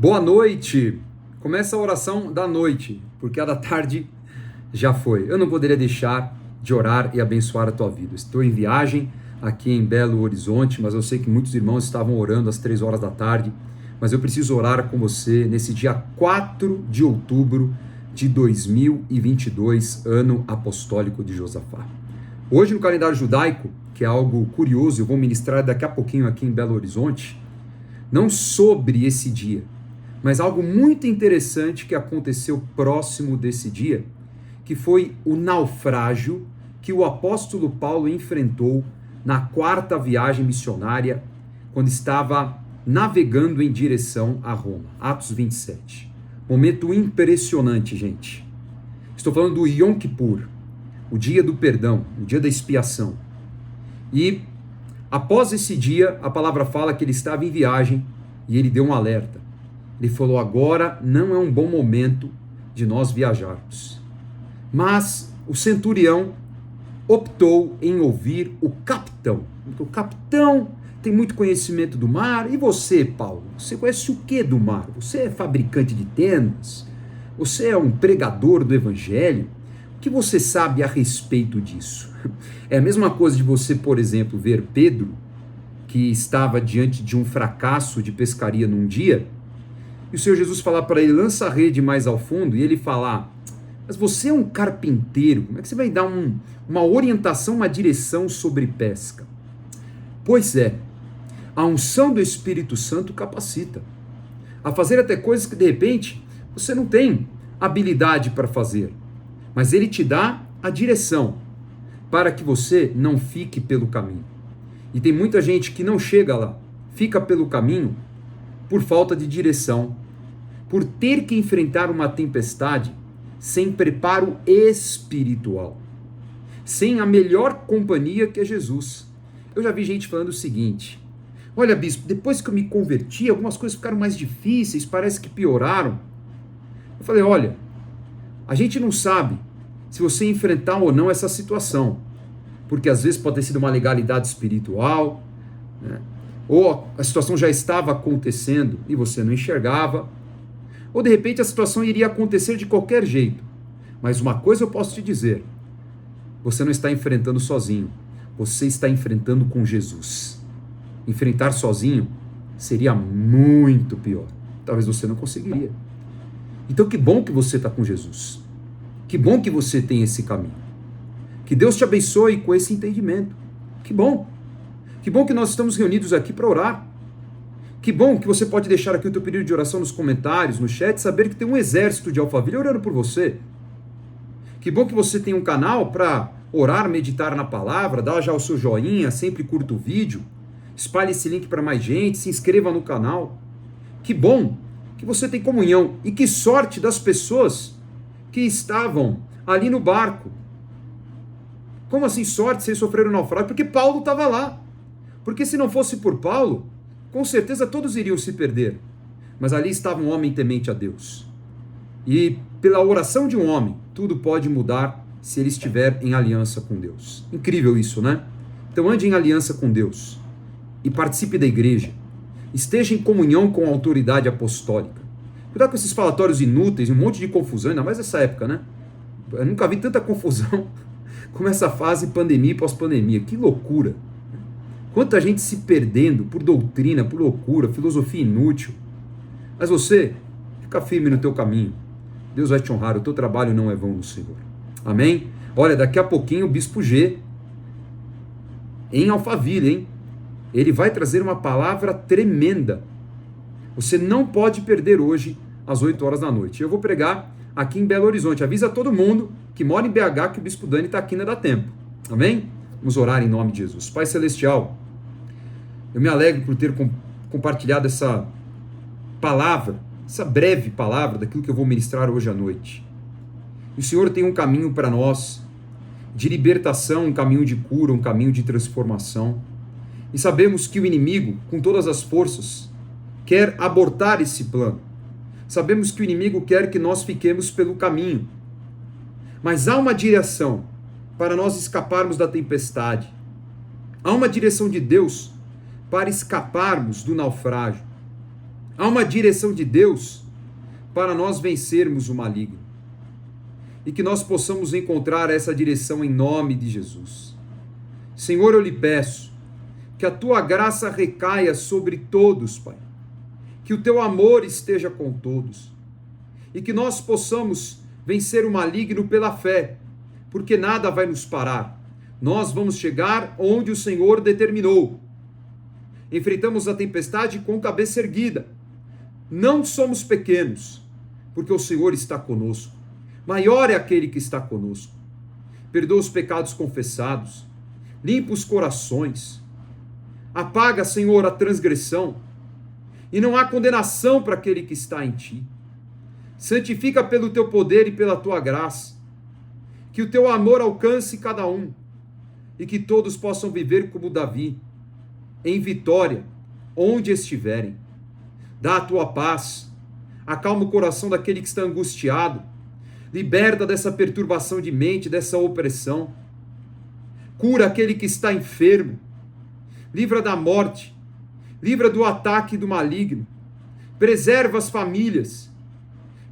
Boa noite! Começa a oração da noite, porque a da tarde já foi. Eu não poderia deixar de orar e abençoar a tua vida. Estou em viagem aqui em Belo Horizonte, mas eu sei que muitos irmãos estavam orando às 3 horas da tarde, mas eu preciso orar com você nesse dia 4 de outubro de 2022, ano apostólico de Josafá. Hoje no calendário judaico, que é algo curioso, eu vou ministrar daqui a pouquinho aqui em Belo Horizonte, não sobre esse dia, mas algo muito interessante que aconteceu próximo desse dia, que foi o naufrágio que o apóstolo Paulo enfrentou na 4ª viagem missionária, quando estava navegando em direção a Roma. Atos 27. Momento impressionante, gente. Estou falando do Yom Kippur, o dia do perdão, o dia da expiação. E após esse dia, a palavra fala que ele estava em viagem e ele deu um alerta. Ele falou: agora não é um bom momento de nós viajarmos. Mas o centurião optou em ouvir o capitão. O capitão tem muito conhecimento do mar. E você, Paulo? Você conhece o que do mar? Você é fabricante de tendas? Você é um pregador do evangelho? O que você sabe a respeito disso? É a mesma coisa de você, por exemplo, ver Pedro, que estava diante de um fracasso de pescaria num dia, e o Senhor Jesus falar para ele: lança a rede mais ao fundo, e ele falar: mas você é um carpinteiro, como é que você vai dar uma orientação, uma direção sobre pesca? Pois é, a unção do Espírito Santo capacita a fazer até coisas que de repente você não tem habilidade para fazer, mas ele te dá a direção para que você não fique pelo caminho. E tem muita gente que não chega lá, fica pelo caminho por falta de direção, por ter que enfrentar uma tempestade sem preparo espiritual, sem a melhor companhia que é Jesus. Eu já vi gente falando o seguinte: olha, bispo, depois que eu me converti, algumas coisas ficaram mais difíceis, parece que pioraram. Eu falei: olha, a gente não sabe se você enfrentar ou não essa situação, porque às vezes pode ter sido uma legalidade espiritual, né? Ou a situação já estava acontecendo e você não enxergava, ou de repente a situação iria acontecer de qualquer jeito. Mas uma coisa eu posso te dizer: você não está enfrentando sozinho, você está enfrentando com Jesus. Enfrentar sozinho seria muito pior, talvez você não conseguiria. Então que bom que você está com Jesus, que bom que você tem esse caminho, que Deus te abençoe com esse entendimento. Que bom que nós estamos reunidos aqui para orar. Que bom que você pode deixar aqui o teu pedido de oração nos comentários, no chat, saber que tem um exército de Alphaville orando por você. Que bom que você tem um canal para orar, meditar na palavra, dá já o seu joinha, sempre curta o vídeo, espalhe esse link para mais gente, se inscreva no canal. Que bom que você tem comunhão, e que sorte das pessoas que estavam ali no barco. Como assim sorte? Vocês sofreram naufrágio? Porque Paulo estava lá. Porque se não fosse por Paulo, com certeza todos iriam se perder. Mas ali estava um homem temente a Deus. E pela oração de um homem, tudo pode mudar se ele estiver em aliança com Deus. Incrível isso, né? Então ande em aliança com Deus e participe da igreja. Esteja em comunhão com a autoridade apostólica. Cuidado com esses falatórios inúteis, um monte de confusão, ainda mais nessa época, né? Eu nunca vi tanta confusão como essa fase pandemia e pós-pandemia. Que loucura! Quanta gente se perdendo por doutrina, por loucura, filosofia inútil. Mas você, fica firme no teu caminho. Deus vai te honrar, o teu trabalho não é vão no Senhor. Amém? Olha, daqui a pouquinho o Bispo G, em Alphaville, hein? Ele vai trazer uma palavra tremenda. Você não pode perder hoje, às 8 horas da noite. Eu vou pregar aqui em Belo Horizonte. Avisa todo mundo que mora em BH que o Bispo Dani está aqui, não dá tempo. Amém? Vamos orar em nome de Jesus. Pai Celestial, eu me alegro por ter compartilhado essa palavra, essa breve palavra daquilo que eu vou ministrar hoje à noite. O Senhor tem um caminho para nós de libertação, um caminho de cura, um caminho de transformação. E sabemos que o inimigo, com todas as forças, quer abortar esse plano. Sabemos que o inimigo quer que nós fiquemos pelo caminho. Mas há uma direção para nós escaparmos da tempestade. Há uma direção de Deus para escaparmos do naufrágio. Há uma direção de Deus para nós vencermos o maligno. E que nós possamos encontrar essa direção em nome de Jesus. Senhor, eu lhe peço que a tua graça recaia sobre todos, Pai. Que o teu amor esteja com todos. E que nós possamos vencer o maligno pela fé, porque nada vai nos parar. Nós vamos chegar onde o Senhor determinou. Enfrentamos a tempestade com cabeça erguida. Não somos pequenos, porque o Senhor está conosco. Maior é aquele que está conosco. Perdoa os pecados confessados. Limpa os corações. Apaga, Senhor, a transgressão. E não há condenação para aquele que está em ti. Santifica pelo teu poder e pela tua graça. Que o teu amor alcance cada um. E que todos possam viver como Davi, em vitória, onde estiverem. Dá a tua paz. Acalma o coração daquele que está angustiado. Liberta dessa perturbação de mente, dessa opressão. Cura aquele que está enfermo. Livra da morte. Livra do ataque do maligno. Preserva as famílias.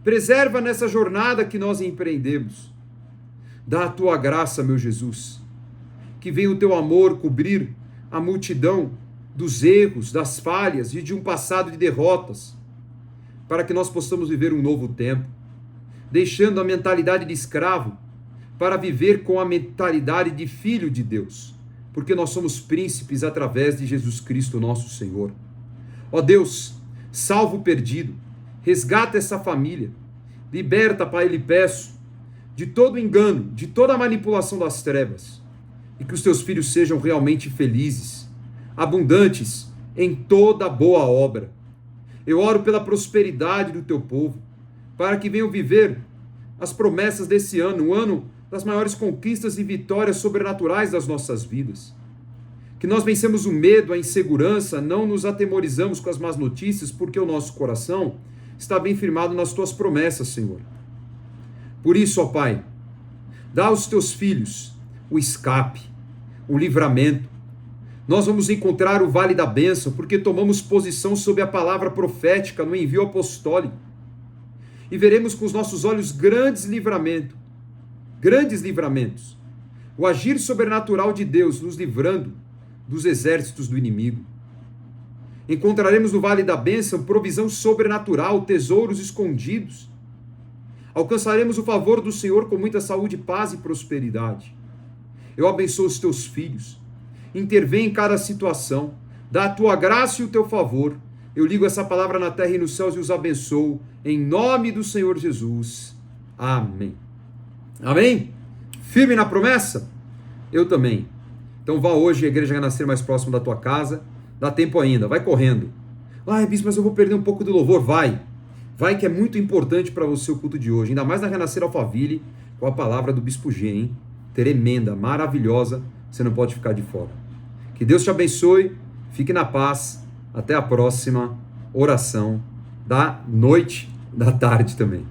Preserva nessa jornada que nós empreendemos. Dá a tua graça, meu Jesus. Que venha o teu amor cobrir a multidão dos erros, das falhas e de um passado de derrotas, para que nós possamos viver um novo tempo, deixando a mentalidade de escravo para viver com a mentalidade de filho de Deus, porque nós somos príncipes através de Jesus Cristo, nosso Senhor. Ó Deus, salva o perdido, resgata essa família, liberta, Pai, lhe peço, de todo engano, de toda manipulação das trevas, e que os teus filhos sejam realmente felizes, abundantes em toda boa obra. Eu oro pela prosperidade do teu povo, para que venham viver as promessas desse ano, o ano das maiores conquistas e vitórias sobrenaturais das nossas vidas. Que nós vencemos o medo, a insegurança, não nos atemorizamos com as más notícias, porque o nosso coração está bem firmado nas tuas promessas, Senhor. Por isso, ó Pai, dá aos teus filhos o escape, o livramento. Nós vamos encontrar o vale da bênção, porque tomamos posição sob a palavra profética no envio apostólico. E veremos com os nossos olhos grandes livramentos, o agir sobrenatural de Deus nos livrando dos exércitos do inimigo. Encontraremos no vale da bênção provisão sobrenatural, tesouros escondidos. Alcançaremos o favor do Senhor com muita saúde, paz e prosperidade. Eu abençoo os teus filhos. Intervém em cada situação. Dá a tua graça e o teu favor. Eu ligo essa palavra na terra e nos céus e os abençoo. Em nome do Senhor Jesus. Amém. Amém? Firme na promessa? Eu também. Então vá hoje à igreja renascer mais próximo da tua casa. Dá tempo ainda. Vai correndo. Ah, bispo, mas eu vou perder um pouco do louvor. Vai. Vai, que é muito importante para você o culto de hoje. Ainda mais na Renascer Alphaville, com a palavra do Bispo G, hein? Tremenda, maravilhosa. Você não pode ficar de fora. Que Deus te abençoe. Fique na paz. Até a próxima oração da noite, da tarde também.